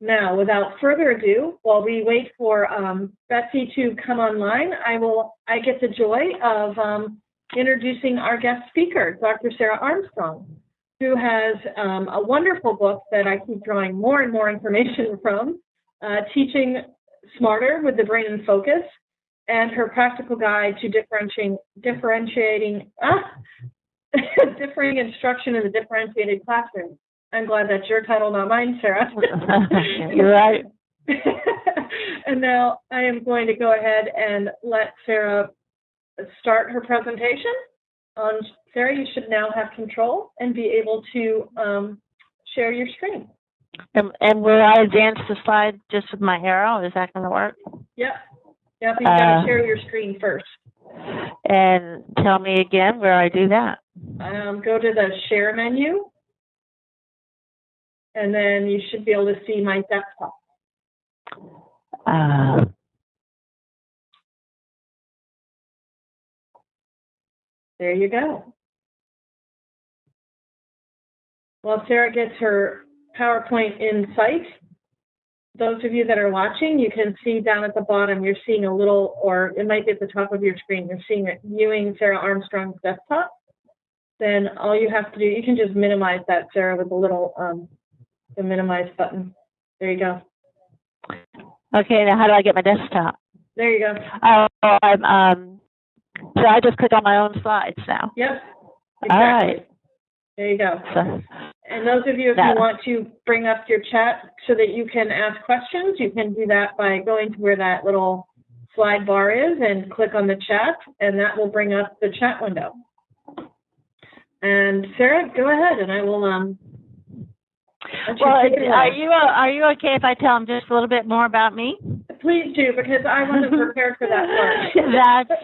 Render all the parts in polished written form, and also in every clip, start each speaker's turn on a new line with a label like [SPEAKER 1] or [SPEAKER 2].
[SPEAKER 1] Now, without further ado, while we wait for Betsy to come online, I get the joy of introducing our guest speaker, Dr. Sarah Armstrong, who has a wonderful book that I keep drawing more and more information from, Teaching Smarter with the Brain in Focus, and her practical guide to differentiating instruction in the differentiated classroom. I'm glad that's your title, not mine, Sarah.
[SPEAKER 2] You're right.
[SPEAKER 1] And now I am going to go ahead and let Sarah start her presentation. Sarah, you should now have control and be able to share your screen.
[SPEAKER 2] And will I advance the slide just with my arrow? Is that going to work?
[SPEAKER 1] Yep. Yep, you've got to share your screen first.
[SPEAKER 2] And tell me again where I do that.
[SPEAKER 1] Go to the Share menu. And then you should be able to see my desktop. There you go. While Sarah gets her PowerPoint in sight, those of you that are watching, you can see down at the bottom, you're seeing a little, or it might be at the top of your screen, you're seeing it viewing Sarah Armstrong's desktop. Then all you have to do, you can just minimize that, Sarah, with the little the minimize button. There you go.
[SPEAKER 2] Okay, now how do I get my desktop?
[SPEAKER 1] There you go.
[SPEAKER 2] So I just click on my own slides now.
[SPEAKER 1] Yep. Exactly.
[SPEAKER 2] All right.
[SPEAKER 1] There you go.
[SPEAKER 2] So,
[SPEAKER 1] and those of you, if you want to bring up your chat so that you can ask questions, you can do that by going to where that little slide bar is and click on the chat, and that will bring up the chat window. And Sarah, go ahead, and I will.
[SPEAKER 2] Well, are you okay if I tell them just a little bit more about me?
[SPEAKER 1] Please do, because I wasn't prepared for that part.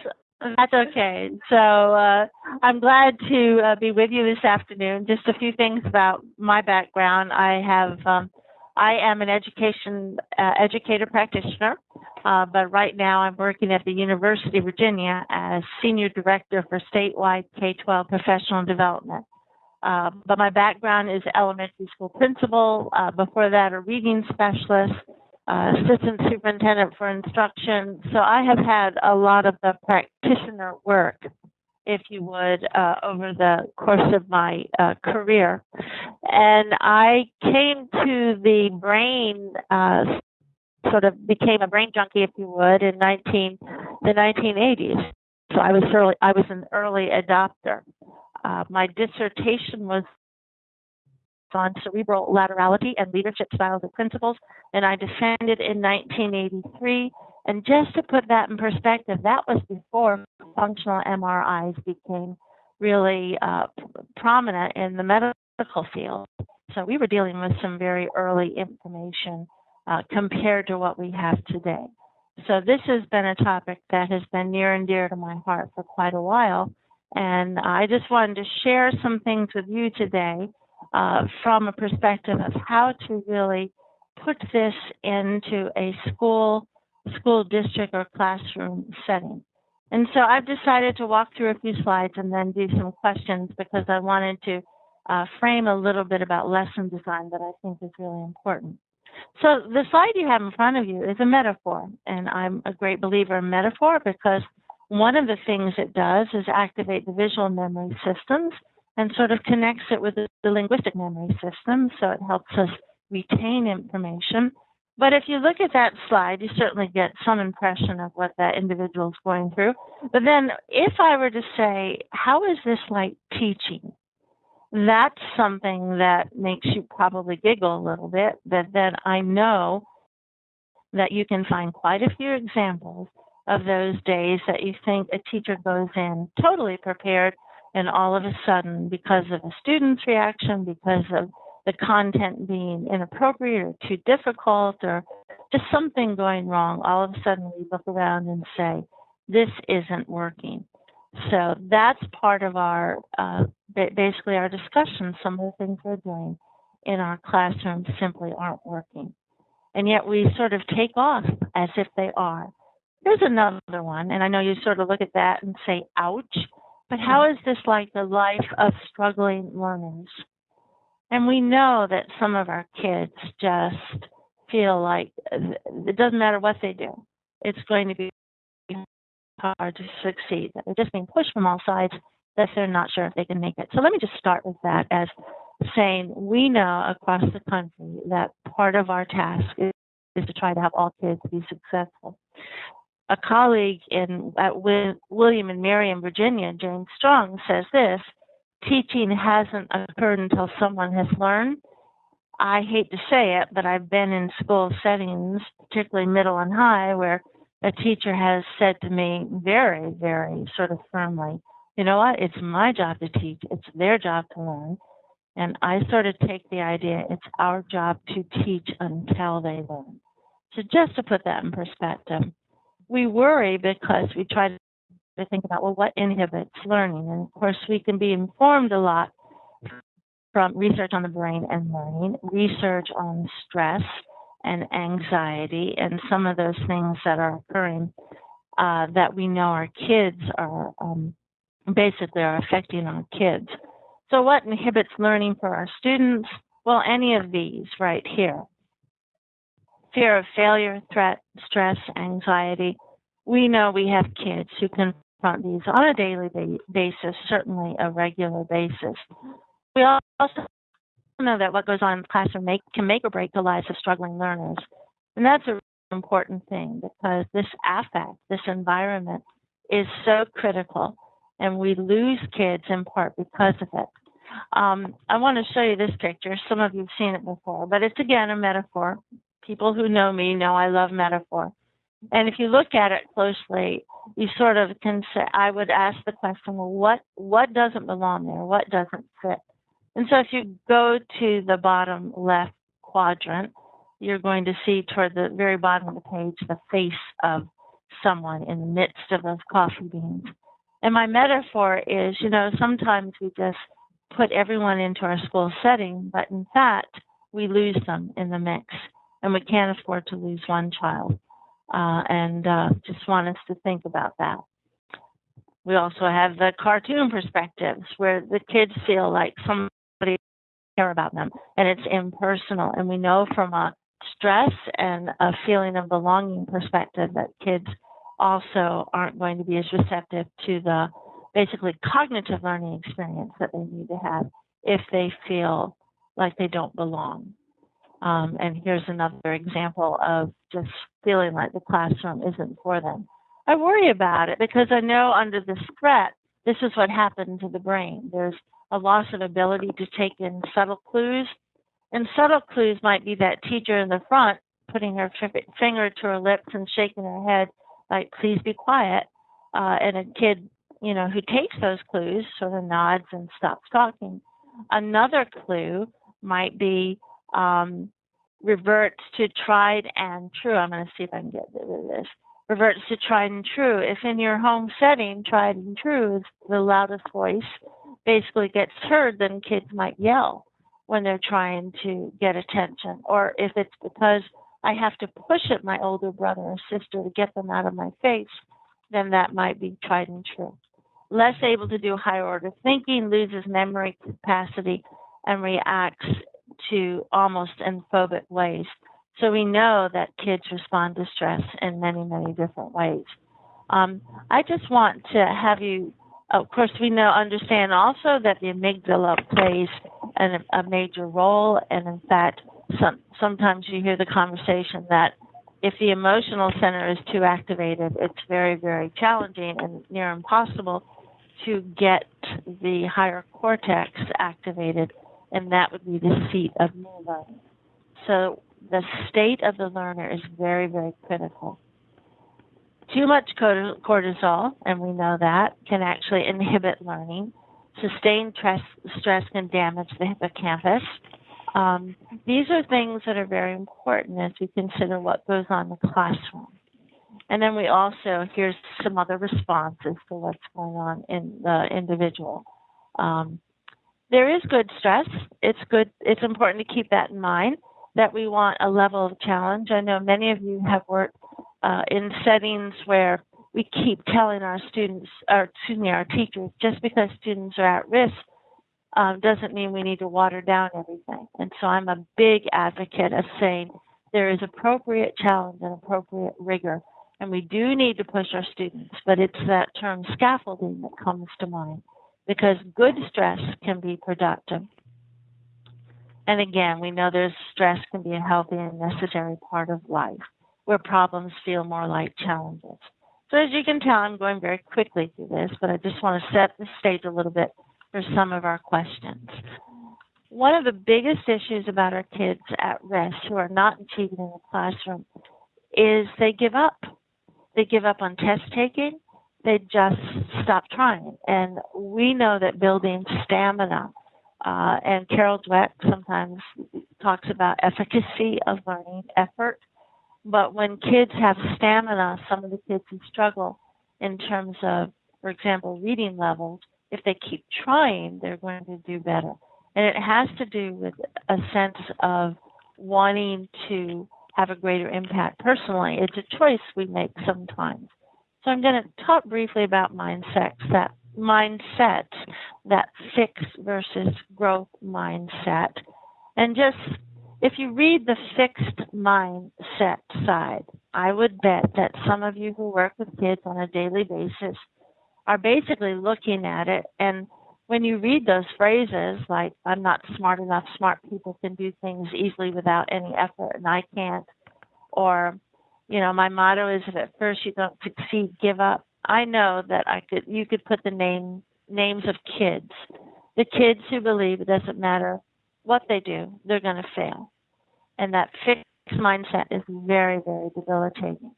[SPEAKER 2] That's okay. So I'm glad to be with you this afternoon. Just a few things about my background. I am an educator practitioner, but right now I'm working at the University of Virginia as Senior Director for Statewide K-12 Professional Development. But my background is elementary school principal. Before that, a reading specialist, assistant superintendent for instruction. So I have had a lot of the practitioner work, if you would, over the course of my career. And I came to the brain, sort of became a brain junkie, if you would, in the 1980s. So I was an early adopter. My dissertation was on cerebral laterality and leadership styles and principles, and I defended in 1983. And just to put that in perspective, that was before functional MRIs became really prominent in the medical field. So we were dealing with some very early information compared to what we have today. So this has been a topic that has been near and dear to my heart for quite a while. And I just wanted to share some things with you today from a perspective of how to really put this into a school district or classroom setting. And so I've decided to walk through a few slides and then do some questions because I wanted to frame a little bit about lesson design that I think is really important. So the slide you have in front of you is a metaphor, and I'm a great believer in metaphor because one of the things it does is activate the visual memory systems and sort of connects it with the linguistic memory system, so it helps us retain information. But if you look at that slide, you certainly get some impression of what that individual is going through. But then if I were to say, how is this like teaching? That's something that makes you probably giggle a little bit, but then I know that you can find quite a few examples of those days that you think a teacher goes in totally prepared, and all of a sudden, because of a student's reaction, because of the content being inappropriate or too difficult or just something going wrong, all of a sudden we look around and say, this isn't working. So that's part of our, basically our discussion. Some of the things we're doing in our classrooms simply aren't working. And yet we sort of take off as if they are. Here's another one, and I know you sort of look at that and say, ouch, but how is this like the life of struggling learners? And we know that some of our kids just feel like it doesn't matter what they do, it's going to be hard to succeed. They're just being pushed from all sides that they're not sure if they can make it. So let me just start with that as saying we know across the country that part of our task is to try to have all kids be successful. A colleague at William and Mary in Virginia, James Strong, says this: teaching hasn't occurred until someone has learned. I hate to say it, but I've been in school settings, particularly middle and high, where a teacher has said to me very, very sort of firmly, you know what, it's my job to teach, it's their job to learn. And I sort of take the idea it's our job to teach until they learn. So just to put that in perspective, we worry because we try to think about, well, what inhibits learning? And of course, we can be informed a lot from research on the brain and learning, research on stress and anxiety, and some of those things that are occurring that we know our kids are basically are affecting our kids. So what inhibits learning for our students? Well, any of these right here. Fear of failure, threat, stress, anxiety. We know we have kids who confront these on a daily basis, certainly a regular basis. We also know that what goes on in the classroom can make or break the lives of struggling learners. And that's an important thing because this affect, this environment is so critical, and we lose kids in part because of it. I want to show you this picture. Some of you have seen it before, but it's again a metaphor. People who know me know I love metaphor. And if you look at it closely, you sort of can say, I would ask the question, well, what doesn't belong there? What doesn't fit? And so if you go to the bottom left quadrant, you're going to see toward the very bottom of the page the face of someone in the midst of those coffee beans. And my metaphor is, you know, sometimes we just put everyone into our school setting, but in fact, we lose them in the mix. And we can't afford to lose one child. Just want us to think about that. We also have the cartoon perspectives where the kids feel like somebody care about them and it's impersonal. And we know from a stress and a feeling of belonging perspective that kids also aren't going to be as receptive to the basically cognitive learning experience that they need to have if they feel like they don't belong. And here's another example of just feeling like the classroom isn't for them. I worry about it because I know under this threat, this is what happened to the brain. There's a loss of ability to take in subtle clues. And subtle clues might be that teacher in the front putting her finger to her lips and shaking her head like, please be quiet. And a kid, you know, who takes those clues sort of nods and stops talking. Another clue might be reverts to tried and true. I'm going to see if I can get rid of this. Reverts to tried and true. If in your home setting, tried and true is the loudest voice, basically gets heard, then kids might yell when they're trying to get attention. Or if it's because I have to push at my older brother or sister to get them out of my face, then that might be tried and true. Less able to do higher order thinking, loses memory capacity, and reacts to almost in phobic ways. So we know that kids respond to stress in many, many different ways. I just want to have you, of course, we understand also that the amygdala plays a major role. And in fact, sometimes you hear the conversation that if the emotional center is too activated, it's very, very challenging and near impossible to get the higher cortex activated, and that would be the seat of new learning. So the state of the learner is very, very critical. Too much cortisol, and we know that, can actually inhibit learning. Sustained stress can damage the hippocampus. These are things that are very important as we consider what goes on in the classroom. And then we also, here's some other responses to what's going on in the individual. There is good stress. It's good. It's important to keep that in mind, that we want a level of challenge. I know many of you have worked in settings where we keep telling our students, or excuse me, our teachers, just because students are at risk doesn't mean we need to water down everything. And so I'm a big advocate of saying there is appropriate challenge and appropriate rigor. And we do need to push our students, but it's that term scaffolding that comes to mind, because good stress can be productive. And again, we know there's stress can be a healthy and necessary part of life, where problems feel more like challenges. So as you can tell, I'm going very quickly through this, but I just want to set the stage a little bit for some of our questions. One of the biggest issues about our kids at risk who are not achieving in the classroom is they give up. They give up on test taking. They just stop trying. And we know that building stamina, and Carol Dweck sometimes talks about efficacy of learning, effort. But when kids have stamina, some of the kids who struggle in terms of, for example, reading levels, if they keep trying, they're going to do better. And it has to do with a sense of wanting to have a greater impact personally. It's a choice we make sometimes. So I'm going to talk briefly about mindsets, that fixed versus growth mindset. And just, if you read the fixed mindset side, I would bet that some of you who work with kids on a daily basis are basically looking at it, and when you read those phrases like, I'm not smart enough, smart people can do things easily without any effort and I can't, or, you know, my motto is if at first you don't succeed, give up. I know that you could put the names of kids, the kids who believe it doesn't matter what they do, they're going to fail. And that fixed mindset is very, very debilitating.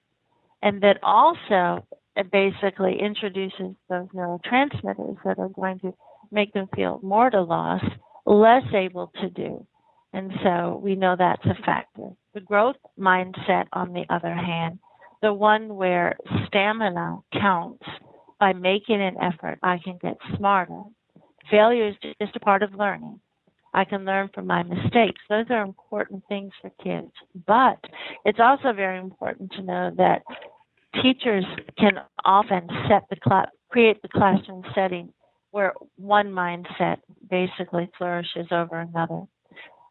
[SPEAKER 2] And that also it basically introduces those neurotransmitters that are going to make them feel more at a loss, less able to do. And so we know that's a factor. The growth mindset, on the other hand, the one where stamina counts, by making an effort, I can get smarter. Failure is just a part of learning. I can learn from my mistakes. Those are important things for kids. But it's also very important to know that teachers can often create the classroom setting where one mindset basically flourishes over another.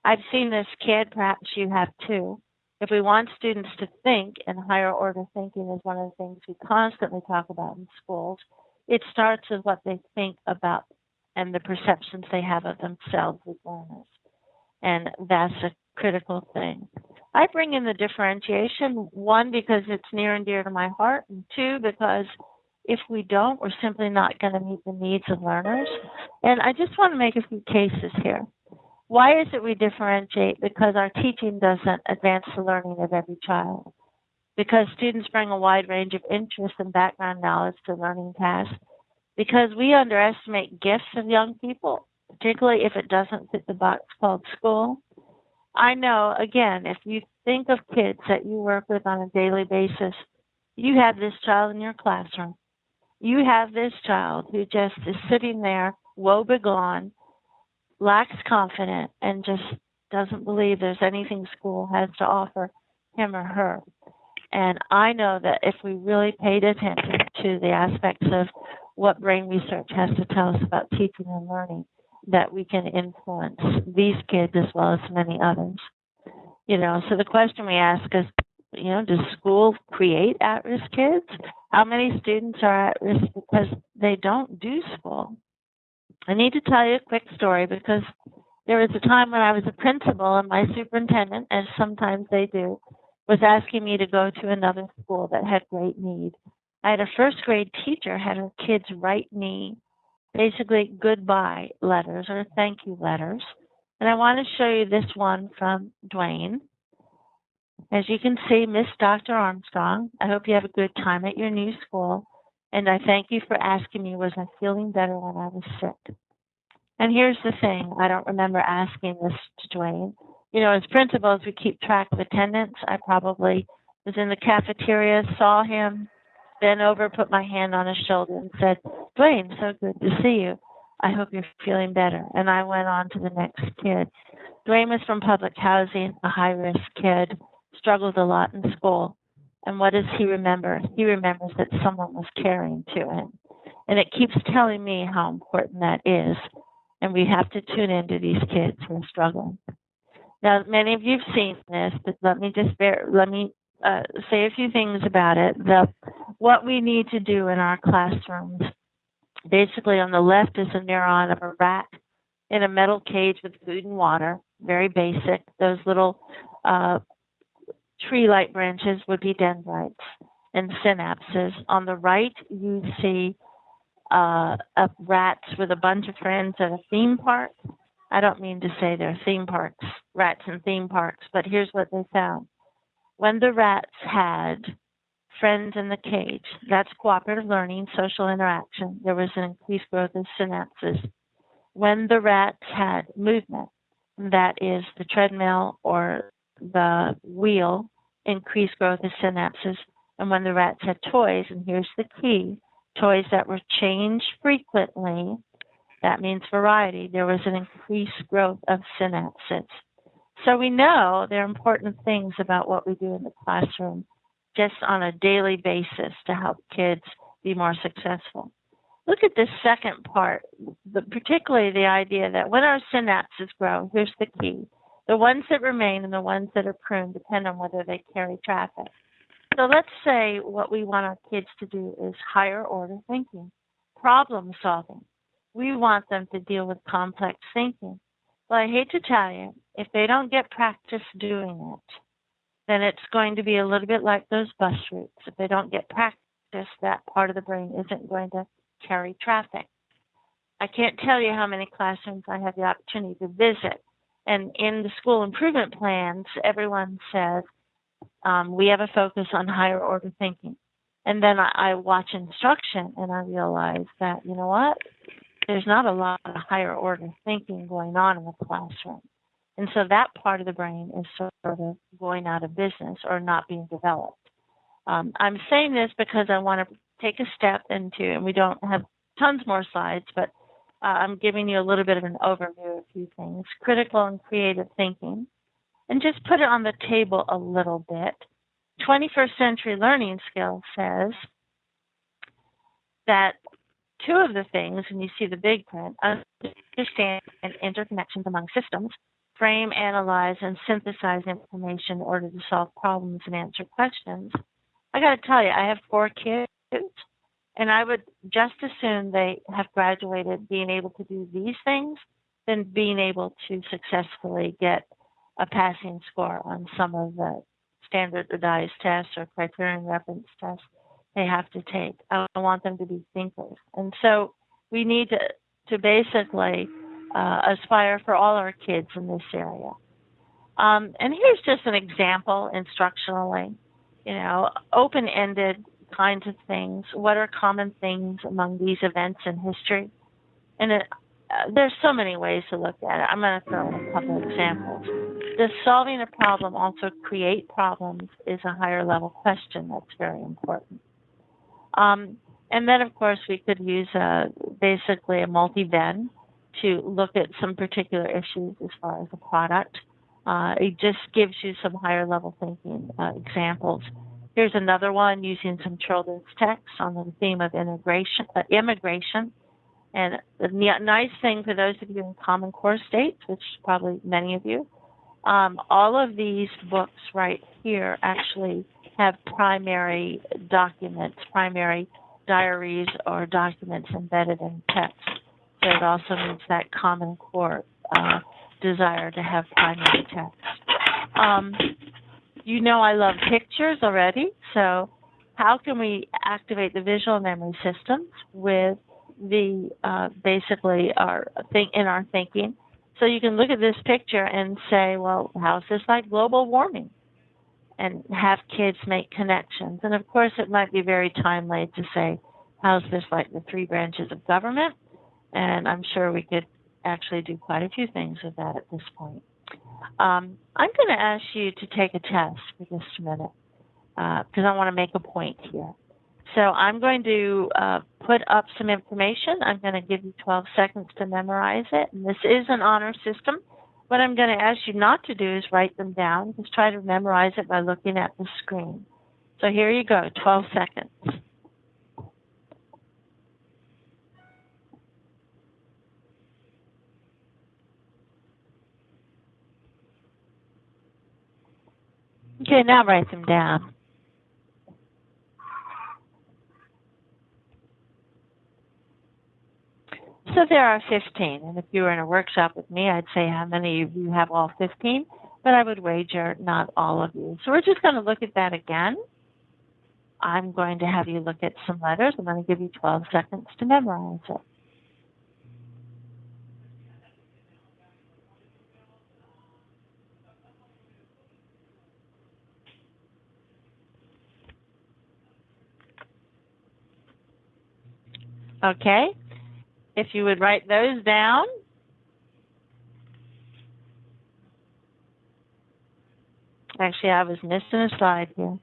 [SPEAKER 2] I've seen this kid, perhaps you have too. If we want students to think, and higher order thinking is one of the things we constantly talk about in schools, it starts with what they think about and the perceptions they have of themselves as learners. And that's a critical thing. I bring in the differentiation, one, because it's near and dear to my heart, and two, because if we don't, we're simply not going to meet the needs of learners. And I just want to make a few cases here. Why is it we differentiate? Because our teaching doesn't advance the learning of every child. Because students bring a wide range of interests and background knowledge to learning tasks. Because we underestimate gifts of young people, particularly if it doesn't fit the box called school. I know, again, if you think of kids that you work with on a daily basis, you have this child in your classroom. You have this child who just is sitting there, woebegone, lacks confidence, and just doesn't believe there's anything school has to offer him or her. And I know that if we really paid attention to the aspects of what brain research has to tell us about teaching and learning, that we can influence these kids as well as many others. You know, so the question we ask is, you know, does school create at-risk kids? How many students are at risk because they don't do school? I need to tell you a quick story because there was a time when I was a principal and my superintendent, as sometimes they do, was asking me to go to another school that had great need. I had a first grade teacher had her kids write me basically goodbye letters or thank you letters. And I want to show you this one from Dwayne. As you can see, Miss Dr. Armstrong, I hope you have a good time at your new school. And I thank you for asking me, was I feeling better when I was sick? And here's the thing, I don't remember asking this to Dwayne. You know, as principals, we keep track of attendance. I probably was in the cafeteria, saw him, bent over, put my hand on his shoulder and said, Dwayne, so good to see you. I hope you're feeling better. And I went on to the next kid. Dwayne was from public housing, a high-risk kid, struggled a lot in school. And what does he remember? He remembers that someone was caring to him. And it keeps telling me how important that is. And we have to tune into these kids who are struggling. Now, many of you've seen this, but let me say a few things about it. What we need to do in our classrooms. Basically, on the left is a neuron of a rat in a metal cage with food and water. Very basic. Those little tree-like branches would be dendrites and synapses. On the right, you see rats with a bunch of friends at a theme park. I don't mean to say they're theme parks, rats in theme parks, but here's what they found. When the rats had friends in the cage, that's cooperative learning, social interaction, there was an increased growth of synapses. When the rats had movement, that is the treadmill or the wheel, increased growth of synapses. And when the rats had toys, and here's the key, toys that were changed frequently, that means variety, there was an increased growth of synapses. So we know there are important things about what we do in the classroom just on a daily basis to help kids be more successful. Look at this second part, particularly the idea that when our synapses grow, here's the key. The ones that remain and the ones that are pruned depend on whether they carry traffic. So let's say what we want our kids to do is higher order thinking, problem solving. We want them to deal with complex thinking. Well, I hate to tell you, if they don't get practice doing it, then it's going to be a little bit like those bus routes. If they don't get practice, that part of the brain isn't going to carry traffic. I can't tell you how many classrooms I have the opportunity to visit. And in the school improvement plans, everyone says, we have a focus on higher order thinking. And then I watch instruction and I realize that, you know what? There's not a lot of higher order thinking going on in the classroom. And so that part of the brain is sort of going out of business or not being developed. I'm saying this because I want to take a step into, and we don't have tons more slides, but I'm giving you a little bit of an overview of a few things. Critical and creative thinking. And just put it on the table a little bit. 21st Century Learning Skills says that two of the things, and you see the big print, understand interconnections among systems, frame, analyze, and synthesize information in order to solve problems and answer questions. I got to tell you, I have 4 kids, and I would just as soon they have graduated being able to do these things than being able to successfully get a passing score on some of the standardized tests or criterion reference tests they have to take. I want them to be thinkers. And so we need to basically aspire for all our kids in this area. And here's just an example instructionally, open-ended kinds of things. What are common things among these events in history? And there's so many ways to look at it. I'm going to throw in a couple of examples. Does solving a problem also create problems is a higher level question that's very important. And then, of course, we could use basically a multi-venn to look at some particular issues as far as the product. It just gives you some higher level thinking examples. Here's another one using some children's texts on the theme of immigration. And the nice thing for those of you in Common Core states, which probably many of you, all of these books right here actually have primary documents, primary diaries or documents embedded in text. So it also means that Common Core desire to have primary text. I love pictures already, so how can we activate the visual memory systems with the basically in our thinking? So you can look at this picture and say, well, how's this like global warming? And have kids make connections. And of course, it might be very timely to say, how's this like the 3 branches of government? And I'm sure we could actually do quite a few things with that at this point. I'm going to ask you to take a test for just a minute because I want to make a point here. So I'm going to put up some information. I'm going to give you 12 seconds to memorize it. And this is an honor system. What I'm going to ask you not to do is write them down. Just try to memorize it by looking at the screen. So here you go, 12 seconds. Okay, now write them down. So there are 15, and if you were in a workshop with me, I'd say how many of you have all 15, but I would wager not all of you. So we're just going to look at that again. I'm going to have you look at some letters. I'm going to give you 12 seconds to memorize it. Okay, if you would write those down. Actually, I was missing a slide here.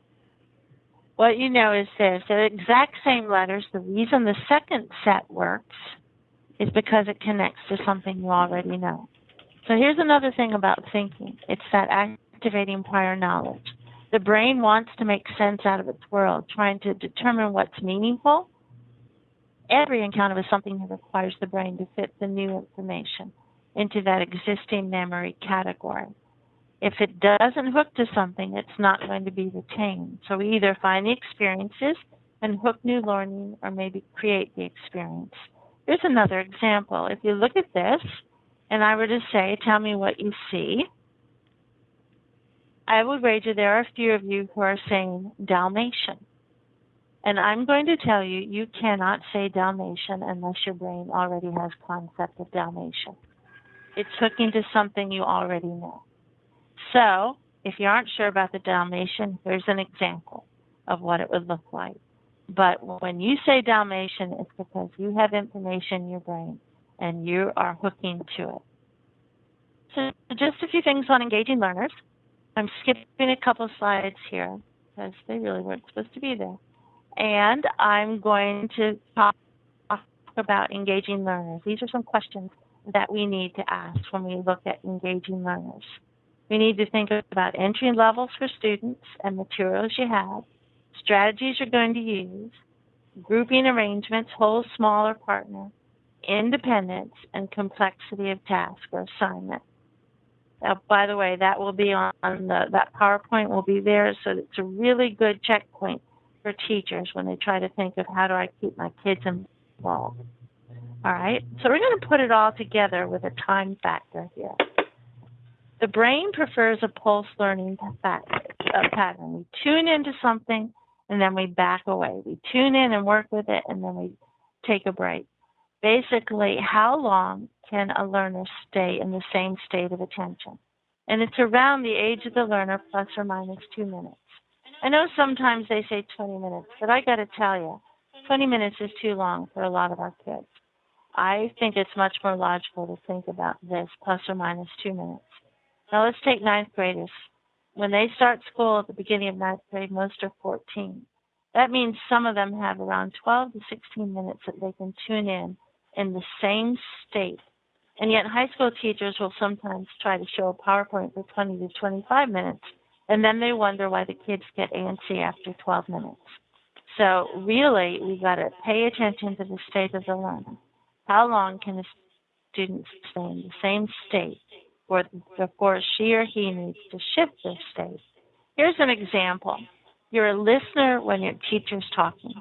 [SPEAKER 2] What you know is this, the exact same letters. The reason the second set works is because it connects to something you already know. So here's another thing about thinking. It's that activating prior knowledge. The brain wants to make sense out of its world, trying to determine what's meaningful. Every encounter with something that requires the brain to fit the new information into that existing memory category. If it doesn't hook to something, it's not going to be retained. So we either find the experiences and hook new learning or maybe create the experience. Here's another example. If you look at this, and I were to say, tell me what you see, I would wager there are a few of you who are saying Dalmatian. And I'm going to tell you, you cannot say Dalmatian unless your brain already has concept of Dalmatian. It's hooking to something you already know. So, if you aren't sure about the Dalmatian, here's an example of what it would look like. But when you say Dalmatian, it's because you have information in your brain and you are hooking to it. So just a few things on engaging learners. I'm skipping a couple slides here because they really weren't supposed to be there. And I'm going to talk about engaging learners. These are some questions that we need to ask when we look at engaging learners. We need to think about entry levels for students and materials you have, strategies you're going to use, grouping arrangements, whole, small, or partner, independence, and complexity of task or assignment. Now, by the way, that will be on that PowerPoint will be there, so it's a really good checkpoint for teachers when they try to think of how do I keep my kids involved. All right, so we're going to put it all together with a time factor here. The brain prefers a pulse learning pattern. We tune into something, and then we back away. We tune in and work with it, and then we take a break. Basically, how long can a learner stay in the same state of attention? And it's around the age of the learner, plus or minus 2 minutes. I know sometimes they say 20 minutes, but I got to tell you, 20 minutes is too long for a lot of our kids. I think it's much more logical to think about this, plus or minus 2 minutes. Now let's take ninth graders. When they start school at the beginning of ninth grade, most are 14. That means some of them have around 12 to 16 minutes that they can tune in the same state. And yet high school teachers will sometimes try to show a PowerPoint for 20 to 25 minutes, and then they wonder why the kids get antsy after 12 minutes. So really, we've got to pay attention to the state of the learner. How long can a student stay in the same state before she or he needs to shift their state? Here's an example. You're a listener when your teacher's talking.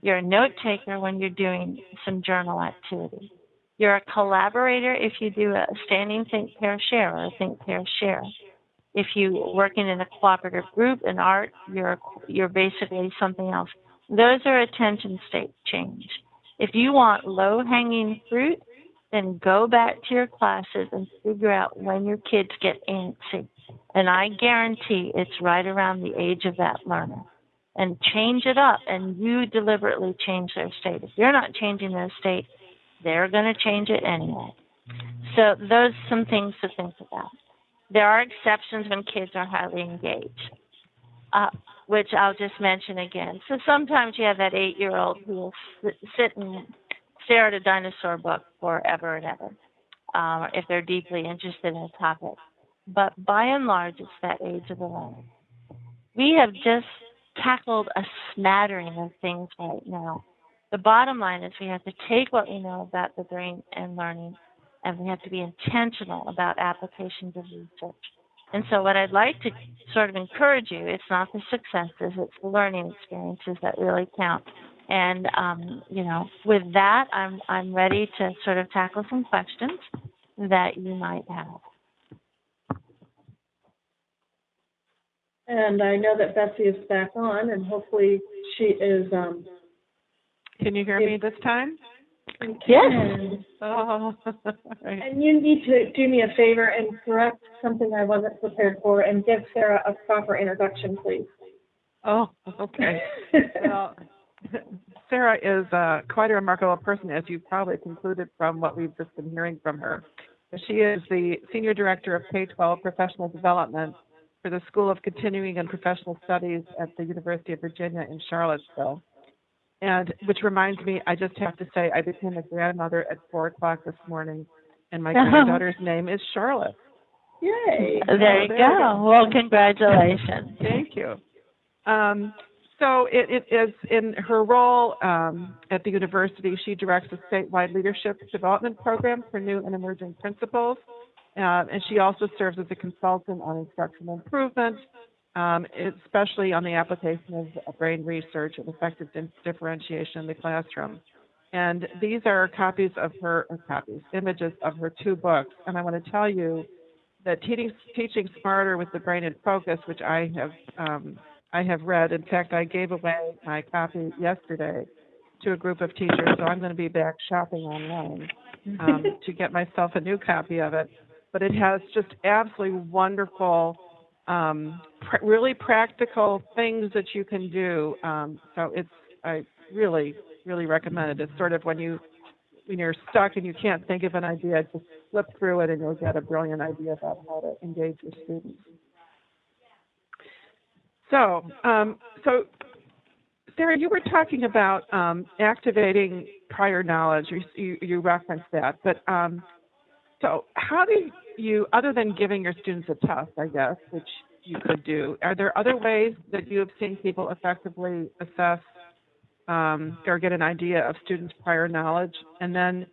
[SPEAKER 2] You're a note taker when you're doing some journal activity. You're a collaborator if you do a standing think, pair, share, or a think, pair, share. If you're working in a cooperative group in art, you're basically something else. Those are attention state change. If you want low-hanging fruit, then go back to your classes and figure out when your kids get antsy. And I guarantee it's right around the age of that learner. And change it up, and you deliberately change their state. If you're not changing their state, they're going to change it anyway. So those are some things to think about. There are exceptions when kids are highly engaged, which I'll just mention again. So sometimes you have that 8-year-old who will sit and stare at a dinosaur book forever and ever, if they're deeply interested in a topic. But by and large, it's that age of the learner. We have just tackled a smattering of things right now. The bottom line is we have to take what we know about the brain and learning, and we have to be intentional about applications of research. And so what I'd like to sort of encourage you, it's not the successes, it's the learning experiences that really count. And, with that, I'm ready to sort of tackle some questions that you might have.
[SPEAKER 1] And I know that Betsy is back on, and hopefully she is.
[SPEAKER 3] Can you hear me this time?
[SPEAKER 2] Yes.
[SPEAKER 3] Oh, right.
[SPEAKER 1] And you need to do me a favor and correct something I wasn't prepared for and give Sarah a proper introduction, please.
[SPEAKER 3] Oh, okay. Well, Sarah is quite a remarkable person, as you've probably concluded from what we've just been hearing from her. She is the Senior Director of K-12 Professional Development for the School of Continuing and Professional Studies at the University of Virginia in Charlottesville. And which reminds me, I just have to say, I became a grandmother at 4 o'clock this morning, and my granddaughter's name is Charlotte.
[SPEAKER 1] Yay.
[SPEAKER 2] There you go. Well, congratulations.
[SPEAKER 3] Thank you. So it is in her role at the university, she directs a statewide leadership development program for new and emerging principals. And she also serves as a consultant on instructional improvement, especially on the application of brain research and effective differentiation in the classroom. And these are images of her 2 books. And I want to tell you that Teaching Smarter with the Brain in Focus, which I have read. In fact, I gave away my copy yesterday to a group of teachers, so I'm going to be back shopping online to get myself a new copy of it. But it has just absolutely wonderful, really practical things that you can do. So I really, really recommend it. It's sort of when you're stuck and you can't think of an idea, just flip through it and you'll get a brilliant idea about how to engage your students. So Sarah, you were talking about activating prior knowledge. You referenced that, but so how do you, other than giving your students a test, I guess, which you could do, are there other ways that you have seen people effectively assess or get an idea of students' prior knowledge? And then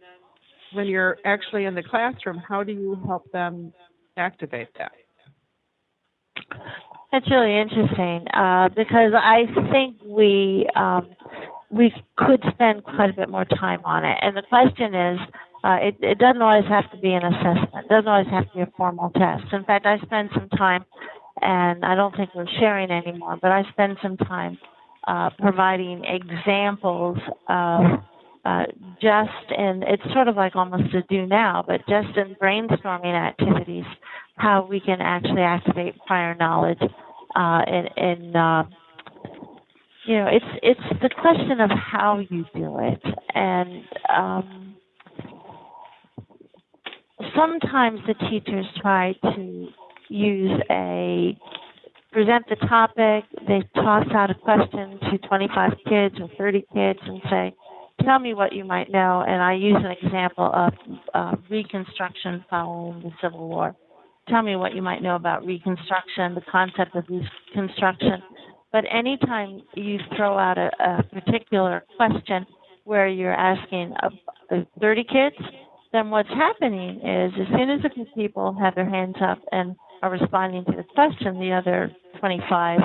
[SPEAKER 3] when you're actually in the classroom, how do you help them activate that?
[SPEAKER 2] That's really interesting because I think we could spend quite a bit more time on it. And the question is, it doesn't always have to be an assessment. It doesn't always have to be a formal test. In fact, I spend some time, and I don't think we're sharing anymore, but I spend some time providing examples of it's sort of like almost a do now, but just in brainstorming activities, how we can actually activate prior knowledge. It's the question of how you do it, and sometimes the teachers try to present the topic. They toss out a question to 25 kids or 30 kids and say, tell me what you might know. And I use an example of Reconstruction following the Civil War. Tell me what you might know about Reconstruction, the concept of Reconstruction. But anytime you throw out a particular question where you're asking 30 kids, then what's happening is as soon as a few people have their hands up and are responding to the question, the other 25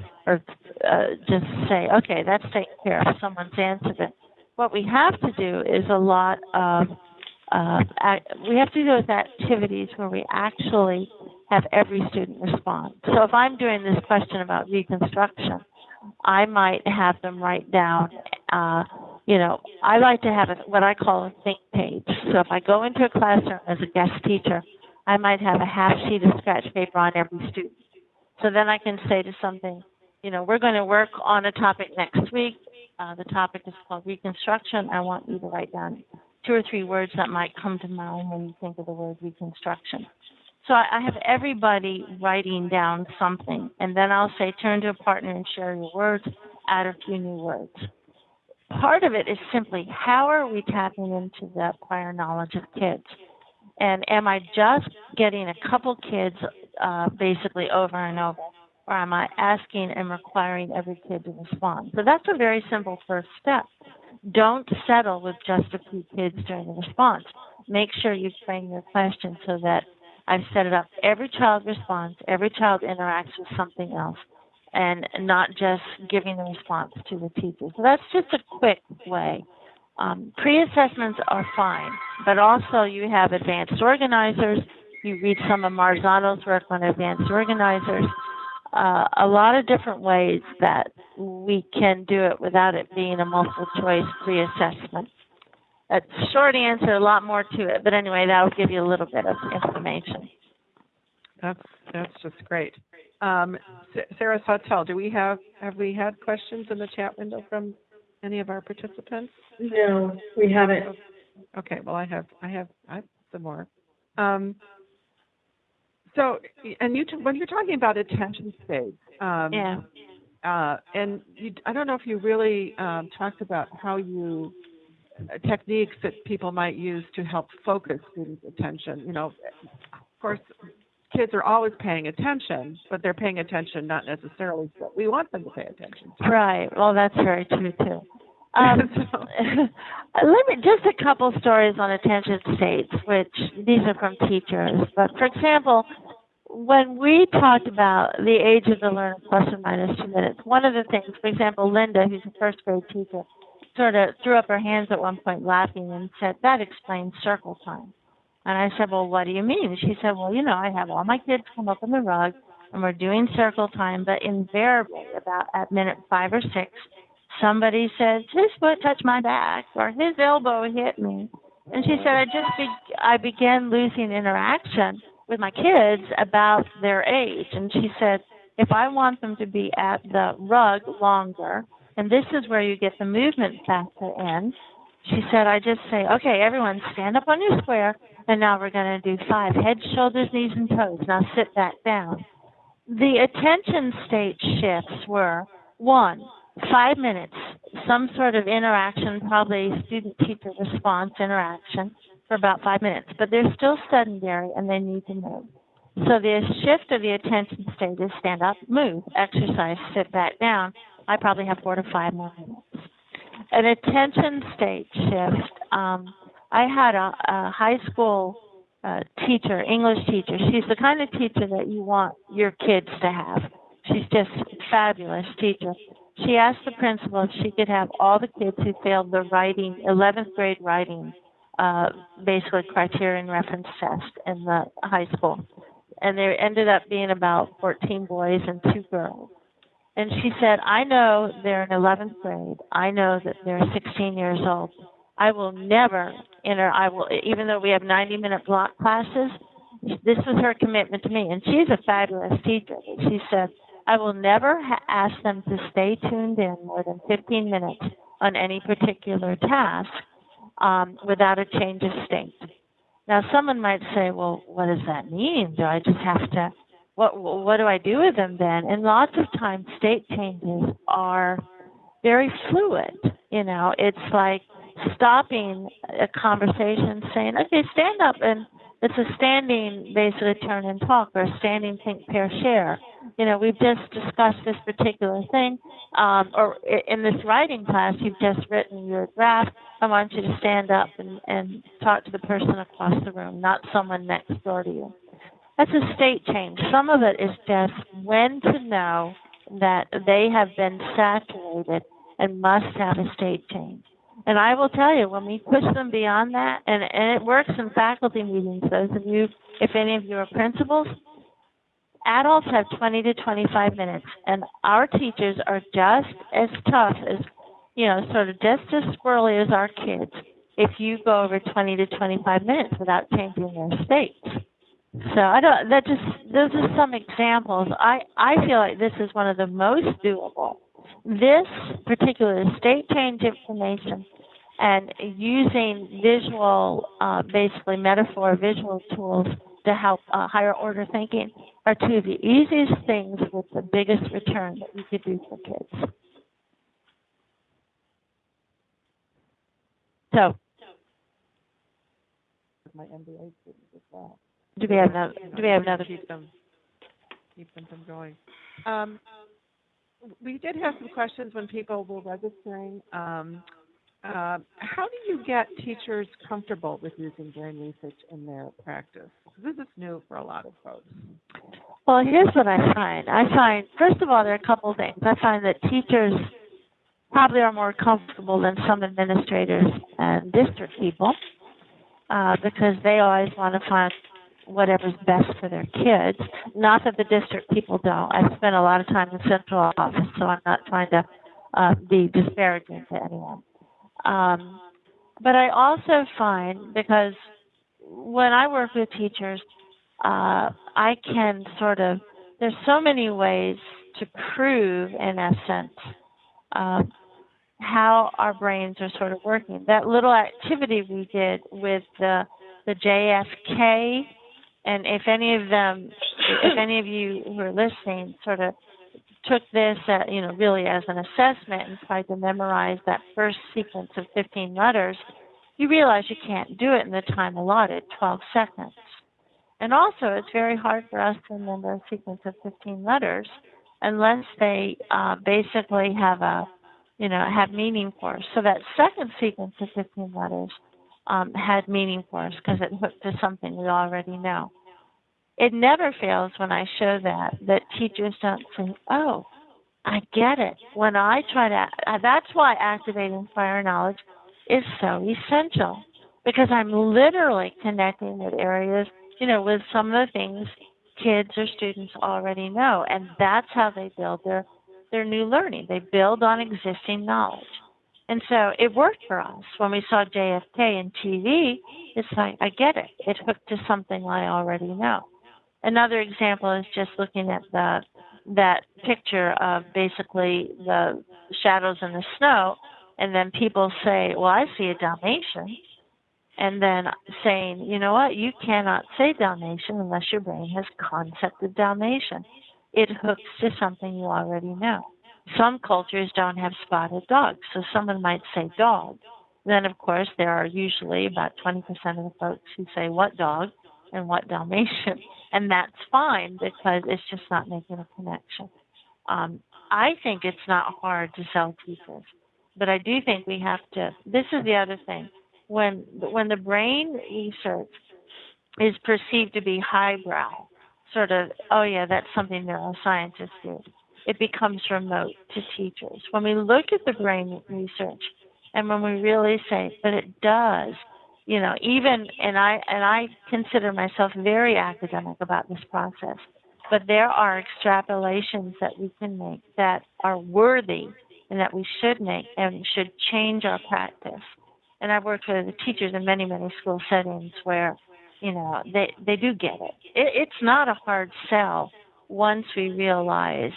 [SPEAKER 2] just say, okay, that's taken care of. Someone's answered it. What we have to do is a lot of we have to do with activities where we actually have every student respond. So if I'm doing this question about Reconstruction, I might have them write down, I like to have what I call a think page. So if I go into a classroom as a guest teacher, I might have a half sheet of scratch paper on every student. So then I can say to something, we're going to work on a topic next week. The topic is called Reconstruction. I want you to write down 2 or 3 words that might come to mind when you think of the word Reconstruction. So I have everybody writing down something, and then I'll say, turn to a partner and share your words, add a few new words. Part of it is simply, how are we tapping into the prior knowledge of kids? And am I just getting a couple kids basically over and over, or am I asking and requiring every kid to respond? So that's a very simple first step. Don't settle with just a few kids during the response. Make sure you frame your question so that I've set it up. Every child responds. Every child interacts with something else, and not just giving the response to the teacher. So that's just a quick way. Pre-assessments are fine, but also you have advanced organizers. You read some of Marzano's work on advanced organizers. A lot of different ways that we can do it without it being a multiple choice pre-assessment. A short answer, a lot more to it, but anyway, that'll give you a little bit of information.
[SPEAKER 3] That's just great. Sarah Sautel, have we had questions in the chat window from any of our participants?
[SPEAKER 1] No, we haven't.
[SPEAKER 3] Okay, well, I have some more. So, and when you're talking about attention stage, and I don't know if you really talked about how techniques that people might use to help focus students' attention. You know, of course, kids are always paying attention, but they're paying attention not necessarily what we want them to pay attention to.
[SPEAKER 2] Right. Well, that's very true too. Just a couple stories on attention states, which these are from teachers. But for example, when we talked about the age of the learner plus or minus 2 minutes, one of the things, for example, Linda, who's a first grade teacher, sort of threw up her hands at one point laughing and said, that explains circle time. And I said, well, what do you mean? She said, well, I have all my kids come up on the rug and we're doing circle time, but invariably about at minute 5 or 6, somebody says, his foot touched my back or his elbow hit me. And she said, I began losing interaction with my kids about their age. And she said, if I want them to be at the rug longer, and this is where you get the movement factor in, she said, I just say, okay, everyone stand up on your square, and now we're going to do 5 head, shoulders, knees, and toes. Now sit back down. The attention state shifts were, 1, 5 minutes, some sort of interaction, probably student-teacher response interaction for about 5 minutes, but they're still sedentary and they need to move. So the shift of the attention state is stand up, move, exercise, sit back down. I probably have 4 to 5 more minutes. An attention state shift. I had a high school teacher, English teacher. She's the kind of teacher that you want your kids to have. She's just a fabulous teacher. She asked the principal if she could have all the kids who failed the 11th grade writing, basically criterion reference test in the high school. And there ended up being about 14 boys and 2 girls. And she said, I know they're in 11th grade. I know that they're 16 years old. I will never even though we have 90-minute block classes, this was her commitment to me. And she's a fabulous teacher. She said, I will never ask them to stay tuned in more than 15 minutes on any particular task without a change of state. Now, someone might say, well, what does that mean? Do I just have to, what do I do with them then? And lots of times state changes are very fluid. It's like stopping a conversation, saying, okay, stand up, and it's a standing, basically, turn and talk, or a standing think, pair, share. We've just discussed this particular thing, or in this writing class, you've just written your draft. I want you to stand up and talk to the person across the room, not someone next door to you. That's a state change. Some of it is just when to know that they have been saturated and must have a state change. And I will tell you, when we push them beyond that, and it works in faculty meetings, those of you, if any of you are principals, adults have 20 to 25 minutes, and our teachers are just as tough as, sort of just as squirrely as our kids if you go over 20 to 25 minutes without changing their states. So those are some examples. I feel like this is one of the most doable. This particular state change information and using visual, basically metaphor, visual tools to help higher order thinking are 2 of the easiest things with the biggest return that you could do for kids. So,
[SPEAKER 3] my MBA students as well.
[SPEAKER 2] Do we have another?
[SPEAKER 3] Keep them from going. We did have some questions when people were registering. how do you get teachers comfortable with using brain research in their practice? This is new for a lot of folks.
[SPEAKER 2] Well, here's what I find. I find, first of all, there are a couple of things. I find that teachers probably are more comfortable than some administrators and district people because they always want to find whatever's best for their kids. Not that the district people don't. I spend a lot of time in central office, so I'm not trying to be disparaging to anyone. But I also find, because when I work with teachers, I can there's so many ways to prove, in essence, how our brains are sort of working. That little activity we did with the JFK, and if any of you who are listening sort of took this, really as an assessment and tried to memorize that first sequence of 15 letters, you realize you can't do it in the time allotted, 12 seconds. And also, it's very hard for us to remember a sequence of 15 letters unless they basically have have meaning for us. So that second sequence of 15 letters had meaning for us because it hooked to something we already know. It never fails when I show that teachers don't say, oh, I get it. When I try to, that's why activating prior knowledge is so essential, because I'm literally connecting with areas, with some of the things kids or students already know, and that's how they build their new learning. They build on existing knowledge. And so it worked for us. When we saw JFK in TV, it's like, I get it. It hooked to something I already know. Another example is just looking at that picture of basically the shadows in the snow, and then people say, well, I see a Dalmatian, and then saying, you know what, you cannot say Dalmatian unless your brain has concept of Dalmatian. It hooks to something you already know. Some cultures don't have spotted dogs, so someone might say dog. Then, of course, there are usually about 20% of the folks who say what dog and what Dalmatian, and that's fine because it's just not making a connection. I think it's not hard to sell teachers, but I do think we have to. This is the other thing. When the brain research is perceived to be highbrow, sort of, oh yeah, that's something neuroscientists do, it becomes remote to teachers. When we look at the brain research, and when we really say, but it does, and I consider myself very academic about this process, but there are extrapolations that we can make that are worthy and that we should make and should change our practice. And I've worked with teachers in many, many school settings where, they do get it. It's not a hard sell once we realize,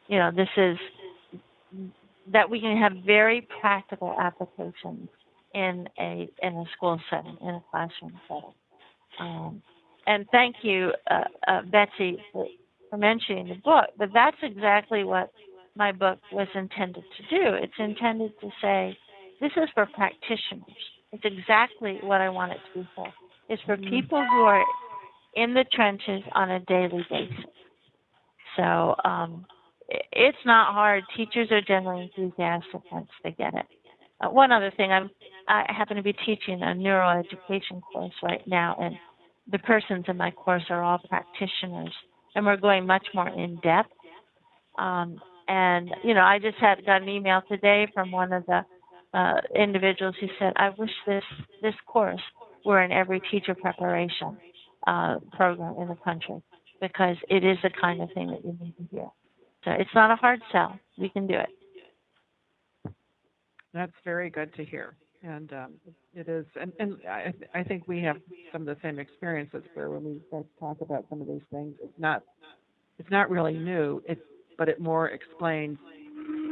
[SPEAKER 2] this is that we can have very practical applications in a school setting, in a classroom setting. And thank you, Betsy, for mentioning the book. But that's exactly what my book was intended to do. It's intended to say, this is for practitioners. It's exactly what I want it to be for. It's for people who are in the trenches on a daily basis. So it's not hard. Teachers are generally enthusiastic once they get it. One other thing, I happen to be teaching a neuroeducation course right now, and the persons in my course are all practitioners, and we're going much more in depth. I just got an email today from one of the individuals who said, I wish this course were in every teacher preparation program in the country, because it is the kind of thing that you need to hear. So it's not a hard sell. We can do it.
[SPEAKER 3] That's very good to hear. And it is, and I think we have some of the same experiences where when we start to talk about some of these things, it's not really new, but it more explains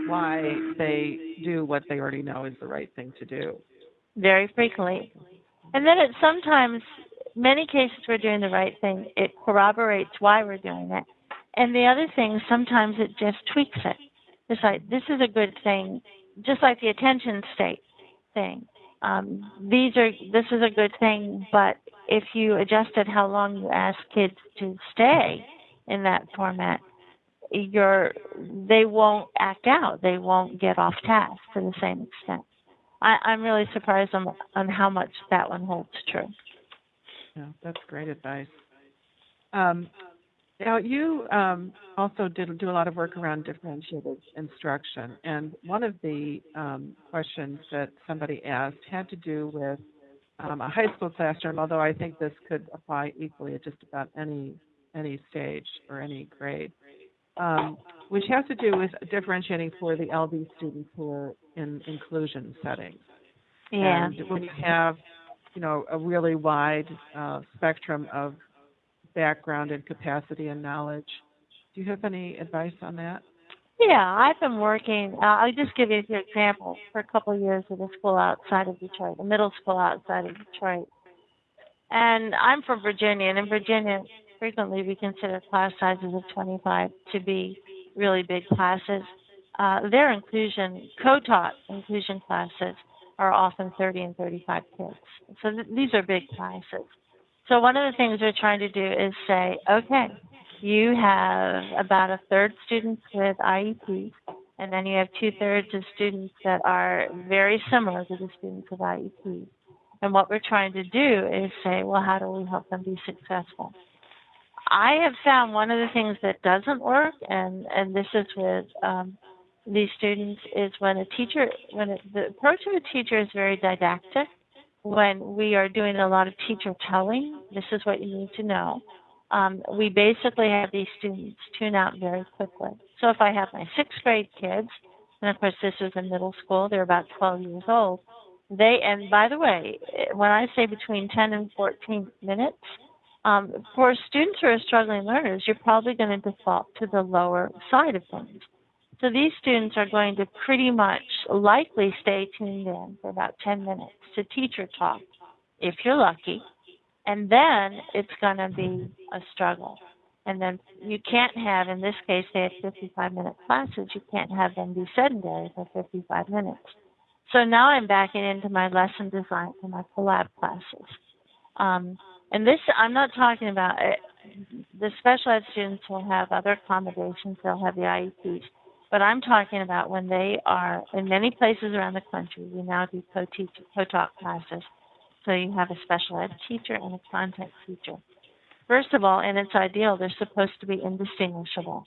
[SPEAKER 3] why they do what they already know is the right thing to do.
[SPEAKER 2] Very frequently. And then many cases we're doing the right thing. It corroborates why we're doing it. And the other thing, sometimes it just tweaks it. It's like, this is a good thing, just like the attention state thing. This is a good thing, but if you adjusted how long you ask kids to stay in that format, they won't act out. They won't get off task to the same extent. I'm really surprised on how much that one holds true.
[SPEAKER 3] Yeah, that's great advice. Now, you also do a lot of work around differentiated instruction, and one of the questions that somebody asked had to do with a high school classroom, although I think this could apply equally at just about any stage or any grade, which has to do with differentiating for the LD students who are in inclusion settings.
[SPEAKER 2] Yeah.
[SPEAKER 3] And when you have, a really wide spectrum of background and capacity and knowledge, do you have any advice on that?
[SPEAKER 2] Yeah, I've been working, I'll just give you an example, for a couple of years at a school outside of Detroit, a middle school outside of Detroit. And I'm from Virginia, and in Virginia, frequently we consider class sizes of 25 to be really big classes. Their inclusion, co-taught inclusion classes are often 30 and 35 kids. So these are big classes. So one of the things we're trying to do is say, okay, you have about a third students with IEPs, and then you have 2/3 of students that are very similar to the students with IEPs. And what we're trying to do is say, well, how do we help them be successful? I have found one of the things that doesn't work, and this is with these students, is when the approach of a teacher is very didactic. When we are doing a lot of teacher telling, this is what you need to know. We basically have these students tune out very quickly. So if I have my 6th grade kids, and of course this is in middle school, they're about 12 years old, and by the way, when I say between 10 and 14 minutes, for students who are struggling learners, you're probably going to default to the lower side of things. So these students are going to pretty much likely stay tuned in for about 10 minutes to teacher talk, if you're lucky, and then it's going to be a struggle. And then you can't have, in this case, they have 55-minute classes, you can't have them be sedentary for 55 minutes. So now I'm backing into my lesson design for my collab classes. And this, I'm not talking about the special ed students will have other accommodations, they'll have the IEPs, but I'm talking about when they are in many places around the country, we now do co-taught classes. So you have a special ed teacher and a content teacher. First of all, and it's ideal, they're supposed to be indistinguishable.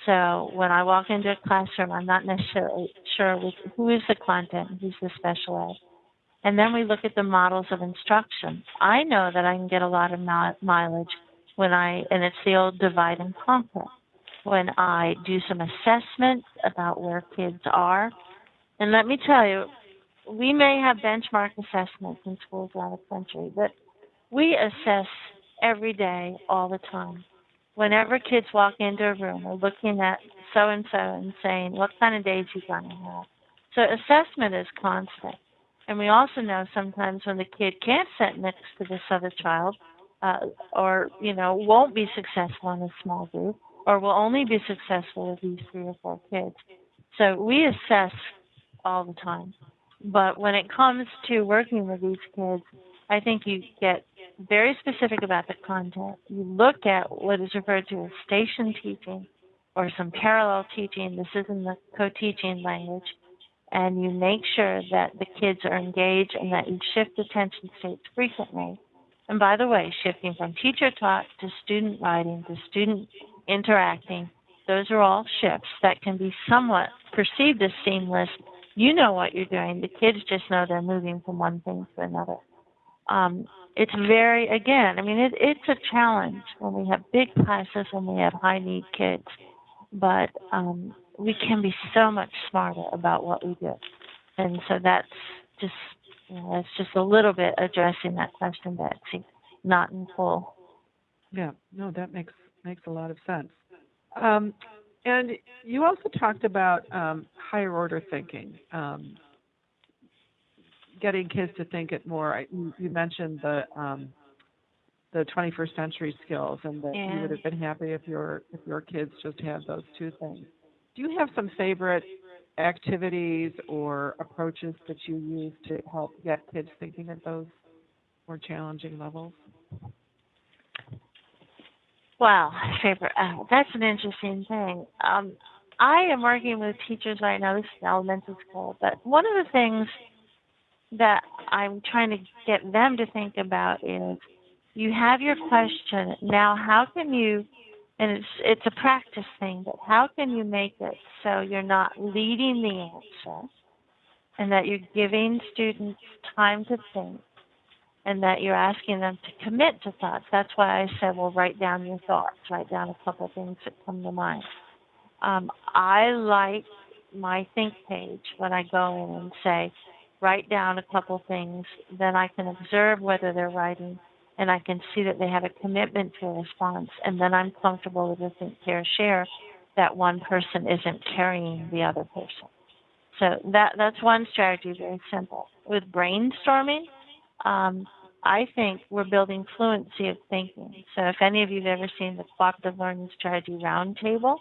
[SPEAKER 2] So when I walk into a classroom, I'm not necessarily sure who is the content and who's the special ed. And then we look at the models of instruction. I know that I can get a lot of mileage and it's the old divide and conquer, when I do some assessment about where kids are. And let me tell you, we may have benchmark assessments in schools around the country, but we assess every day, all the time. Whenever kids walk into a room, we're looking at so-and-so and saying, what kind of days you going to have? So assessment is constant. And we also know sometimes when the kid can't sit next to this other child or, won't be successful in a small group or will only be successful with these 3 or 4 kids. So we assess all the time. But when it comes to working with these kids, I think you get very specific about the content. You look at what is referred to as station teaching or some parallel teaching. This is in the co-teaching language. And you make sure that the kids are engaged and that you shift attention states frequently. And by the way, shifting from teacher taught to student writing to student interacting, those are all shifts that can be somewhat perceived as seamless. You know what you're doing. The kids just know they're moving from one thing to another. It's it's a challenge when we have big classes, when we have high-need kids. But we can be so much smarter about what we do. And so that's just a little bit addressing that question, Betsy, not in full.
[SPEAKER 3] Yeah, no, that makes a lot of sense. And you also talked about higher order thinking, getting kids to think it more. You mentioned the 21st century skills, and that you would have been happy if your kids just had those 2 things. Do you have some favorite activities or approaches that you use to help get kids thinking at those more challenging levels?
[SPEAKER 2] Wow, favorite. That's an interesting thing. I am working with teachers right now. This is elementary school, but one of the things that I'm trying to get them to think about is, you have your question. Now, how can you, and it's a practice thing, but how can you make it so you're not leading the answer and that you're giving students time to think and that you're asking them to commit to thoughts? That's why I said, well, write down your thoughts, write down a couple of things that come to mind. I like my think page when I go in and say, write down a couple things, then I can observe whether they're writing, and I can see that they have a commitment to a response, and then I'm comfortable with the think, pair, share, that one person isn't carrying the other person. So that's one strategy, very simple. With brainstorming, I think we're building fluency of thinking. So if any of you have ever seen the Cooperative Learning Strategy Roundtable,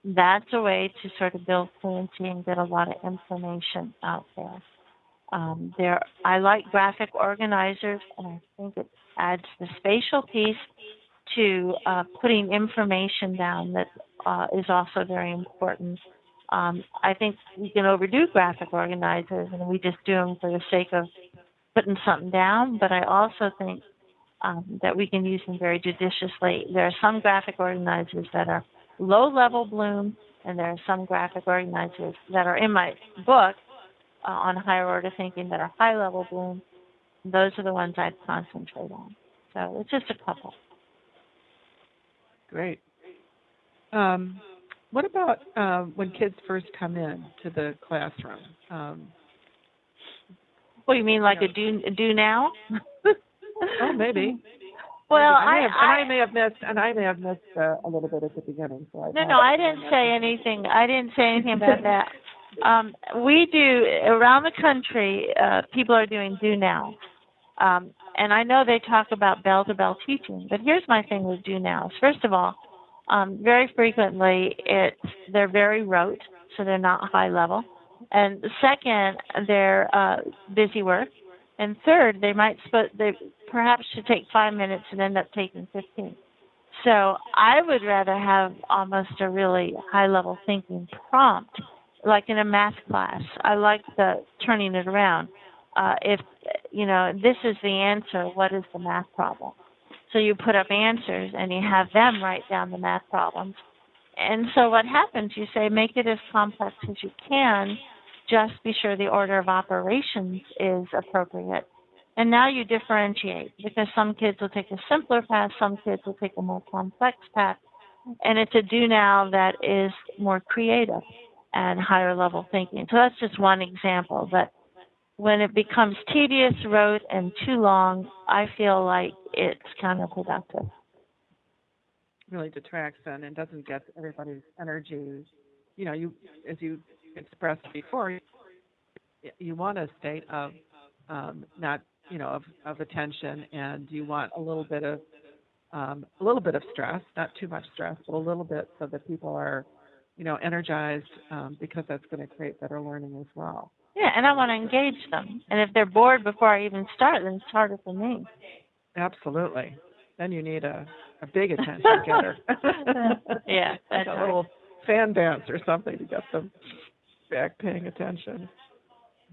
[SPEAKER 2] that's a way to sort of build fluency and get a lot of information out there. I like graphic organizers, and I think it adds the spatial piece to putting information down that is also very important. I think we can overdo graphic organizers, and we just do them for the sake of putting something down, but I also think that we can use them very judiciously. There are some graphic organizers that are low-level Bloom, and there are some graphic organizers that are in my book on higher order thinking that are high-level Bloom. Those are the ones I'd concentrate on. So it's just a couple.
[SPEAKER 3] Great. What about when kids first come in to the classroom?
[SPEAKER 2] Well, you mean like a do now?
[SPEAKER 3] Oh, maybe.
[SPEAKER 2] Well,
[SPEAKER 3] I may have missed a little bit at the beginning. So
[SPEAKER 2] I didn't say anything. I didn't say anything about that. We do around the country. People are doing do now, and I know they talk about bell-to-bell teaching. But here's my thing with do nows. First of all, very frequently they're very rote, so they're not high level. And second, they're busy work. And third, they perhaps should take 5 minutes and end up taking 15. So I would rather have almost a really high-level thinking prompt, like in a math class. I like the turning it around. If, this is the answer, what is the math problem? So you put up answers and you have them write down the math problems. And so what happens, you say, make it as complex as you can, just be sure the order of operations is appropriate. And now you differentiate, because some kids will take a simpler path, some kids will take a more complex path. And it's a do now that is more creative and higher level thinking. So that's just one example. But when it becomes tedious, rote, and too long, I feel like it's counterproductive.
[SPEAKER 3] Really detracts then and doesn't get everybody's energy. You, as you expressed before, you want a state of of attention, and you want a little bit of stress, not too much stress, but a little bit, so that people are energized, because that's going to create better learning as well.
[SPEAKER 2] Yeah, and I want to engage them. And if they're bored before I even start, then it's harder for me.
[SPEAKER 3] Absolutely. Then you need a big attention getter.
[SPEAKER 2] Yeah, that's
[SPEAKER 3] like a little fan dance or something to get them back paying attention.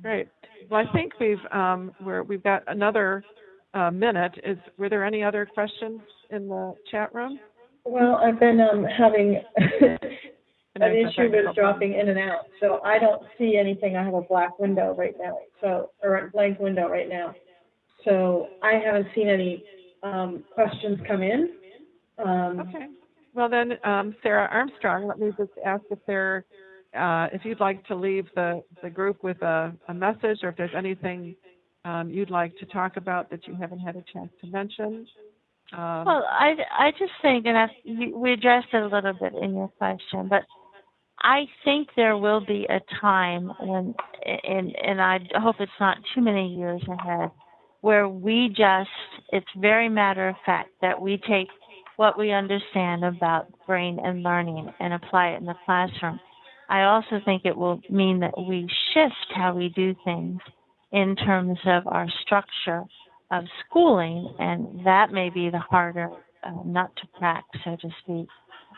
[SPEAKER 3] Great. Well, I think we've got another minute. Were there any other questions in the chat room?
[SPEAKER 1] Well, I've been having an issue with dropping in and out, so I don't see anything. I have a black window right now, or a blank window right now. So I haven't seen any questions come in.
[SPEAKER 3] Okay. Well then, Sarah Armstrong, let me just ask if you'd like to leave the group with a message, or if there's anything you'd like to talk about that you haven't had a chance to mention.
[SPEAKER 2] Well, I just think, and we addressed it a little bit in your question, but I think there will be a time when, and I hope it's not too many years ahead, where it's very matter of fact that we take what we understand about brain and learning and apply it in the classroom. I also think it will mean that we shift how we do things in terms of our structure of schooling, and that may be the harder nut to crack, so to speak.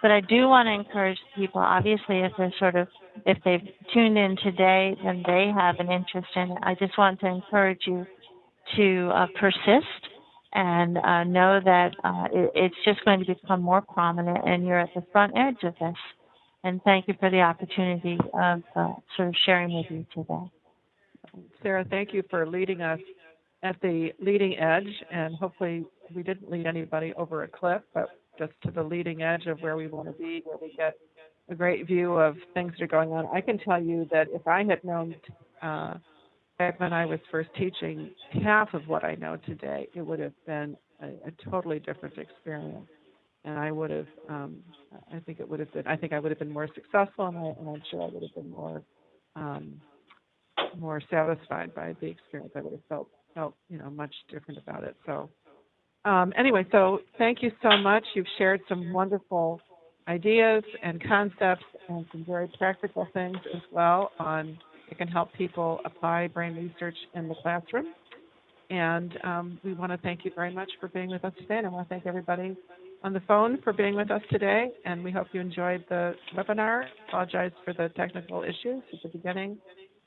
[SPEAKER 2] But I do want to encourage people, obviously, if they've tuned in today, then they have an interest in it. I just want to encourage you to persist and know that it's just going to become more prominent, and you're at the front edge of this. And thank you for the opportunity of sort of sharing with you today.
[SPEAKER 3] Sarah, thank you for leading us at the leading edge, and hopefully we didn't lead anybody over a cliff, but just to the leading edge of where we want to be, where we get a great view of things that are going on. I can tell you that if I had known back when I was first teaching half of what I know today, it would have been a totally different experience. And I would have, I think I would have been more successful, and I'm sure I would have been more satisfied by the experience. I would have felt much different about it. So anyway, so thank you so much. You've shared some wonderful ideas and concepts and some very practical things as well on it can help people apply brain research in the classroom. And we want to thank you very much for being with us today. And I want to thank everybody on the phone for being with us today. And we hope you enjoyed the webinar. Apologize for the technical issues at the beginning.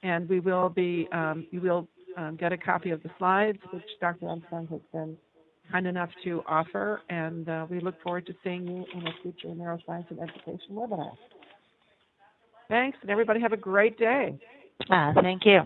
[SPEAKER 3] And we will be, you will get a copy of the slides, which Dr. Armstrong has been kind enough to offer. And we look forward to seeing you in a future neuroscience and education webinar. Thanks, and everybody have a great day.
[SPEAKER 2] Thank you.